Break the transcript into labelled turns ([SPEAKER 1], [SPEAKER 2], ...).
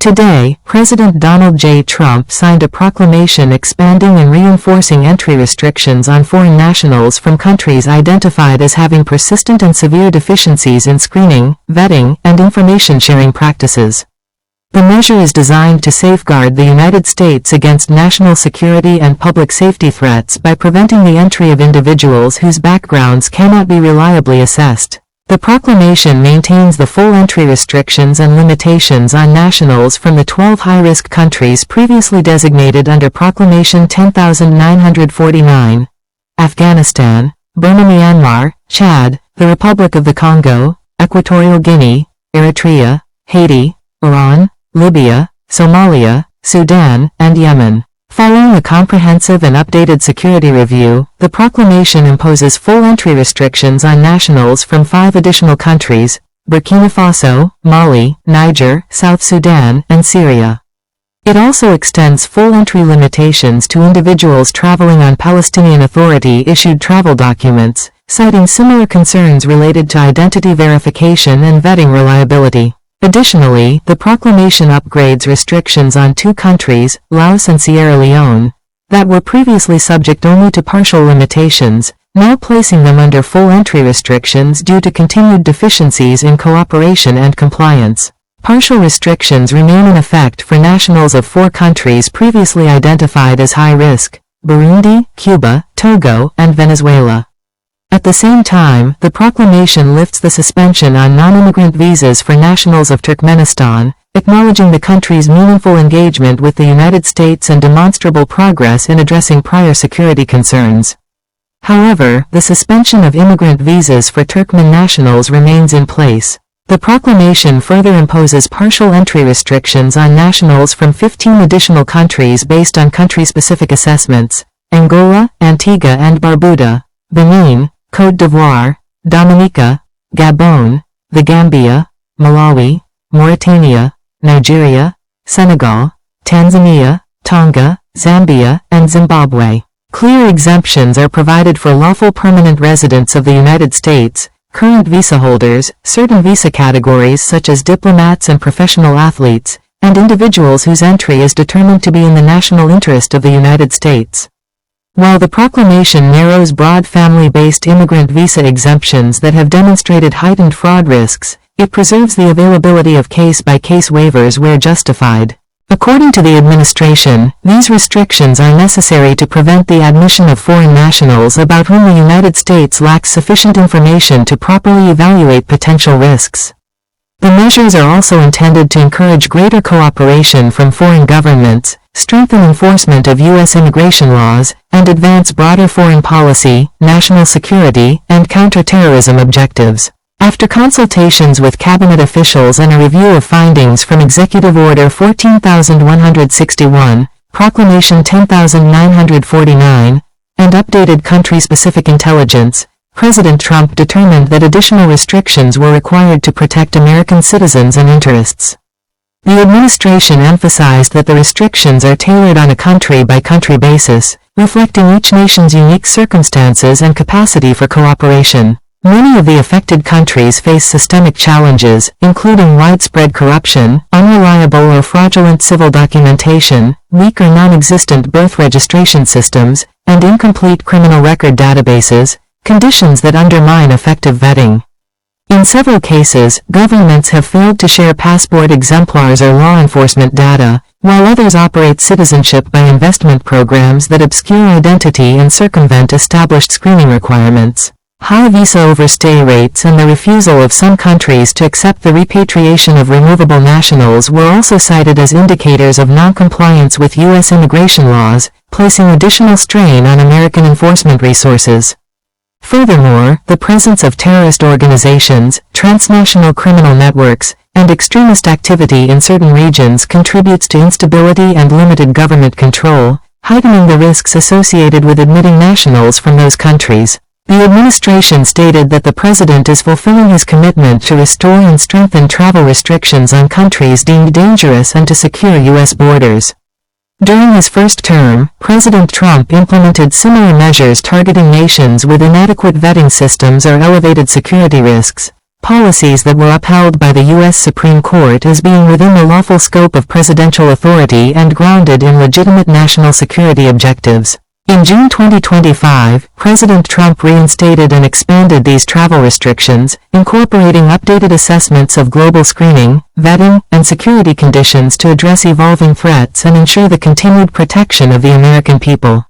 [SPEAKER 1] Today, President Donald J. Trump signed a proclamation expanding and reinforcing entry restrictions on foreign nationals from countries identified as having persistent and severe deficiencies in screening, vetting, and information sharing practices. The measure is designed to safeguard the United States against national security and public safety threats by preventing the entry of individuals whose backgrounds cannot be reliably assessed. The proclamation maintains the full entry restrictions and limitations on nationals from the 12 high-risk countries previously designated under Proclamation 10,949: Afghanistan, Burma, Myanmar, Chad, the Republic of the Congo, Equatorial Guinea, Eritrea, Haiti, Iran, Libya, Somalia, Sudan, and Yemen. Following a comprehensive and updated security review, the proclamation imposes full entry restrictions on nationals from 5 additional countries: Burkina Faso, Mali, Niger, South Sudan, and Syria. It also extends full entry limitations to individuals traveling on Palestinian Authority-issued travel documents, citing similar concerns related to identity verification and vetting reliability. Additionally, the proclamation upgrades restrictions on 2 countries, Laos and Sierra Leone, that were previously subject only to partial limitations, now placing them under full entry restrictions due to continued deficiencies in cooperation and compliance. Partial restrictions remain in effect for nationals of 4 countries previously identified as high risk: Burundi, Cuba, Togo, and Venezuela. At the same time, the proclamation lifts the suspension on non-immigrant visas for nationals of Turkmenistan, acknowledging the country's meaningful engagement with the United States and demonstrable progress in addressing prior security concerns. However, the suspension of immigrant visas for Turkmen nationals remains in place. The proclamation further imposes partial entry restrictions on nationals from 15 additional countries based on country-specific assessments: Angola, Antigua and Barbuda, Benin, Côte d'Ivoire, Dominica, Gabon, the Gambia, Malawi, Mauritania, Nigeria, Senegal, Tanzania, Tonga, Zambia, and Zimbabwe. Clear exemptions are provided for lawful permanent residents of the United States, current visa holders, certain visa categories such as diplomats and professional athletes, and individuals whose entry is determined to be in the national interest of the United States. While the proclamation narrows broad family-based immigrant visa exemptions that have demonstrated heightened fraud risks, it preserves the availability of case-by-case waivers where justified. According to the administration, these restrictions are necessary to prevent the admission of foreign nationals about whom the United States lacks sufficient information to properly evaluate potential risks. The measures are also intended to encourage greater cooperation from foreign governments, strengthen enforcement of U.S. immigration laws, and advance broader foreign policy, national security, and counter-terrorism objectives. After consultations with cabinet officials and a review of findings from Executive Order 14,161, Proclamation 10,949, and updated country-specific intelligence, President Trump determined that additional restrictions were required to protect American citizens and interests. The administration emphasized that the restrictions are tailored on a country-by-country basis, reflecting each nation's unique circumstances and capacity for cooperation. Many of the affected countries face systemic challenges, including widespread corruption, unreliable or fraudulent civil documentation, weak or non-existent birth registration systems, and incomplete criminal record databases, conditions that undermine effective vetting. In several cases, governments have failed to share passport exemplars or law enforcement data, while others operate citizenship by investment programs that obscure identity and circumvent established screening requirements. High visa overstay rates and the refusal of some countries to accept the repatriation of removable nationals were also cited as indicators of non-compliance with U.S. immigration laws, placing additional strain on American enforcement resources. Furthermore, the presence of terrorist organizations, transnational criminal networks, and extremist activity in certain regions contributes to instability and limited government control, heightening the risks associated with admitting nationals from those countries. The administration stated that the president is fulfilling his commitment to restore and strengthen travel restrictions on countries deemed dangerous and to secure U.S. borders. During his first term, President Trump implemented similar measures targeting nations with inadequate vetting systems or elevated security risks, policies that were upheld by the U.S. Supreme Court as being within the lawful scope of presidential authority and grounded in legitimate national security objectives. In June 2025, President Trump reinstated and expanded these travel restrictions, incorporating updated assessments of global screening, vetting, and security conditions to address evolving threats and ensure the continued protection of the American people.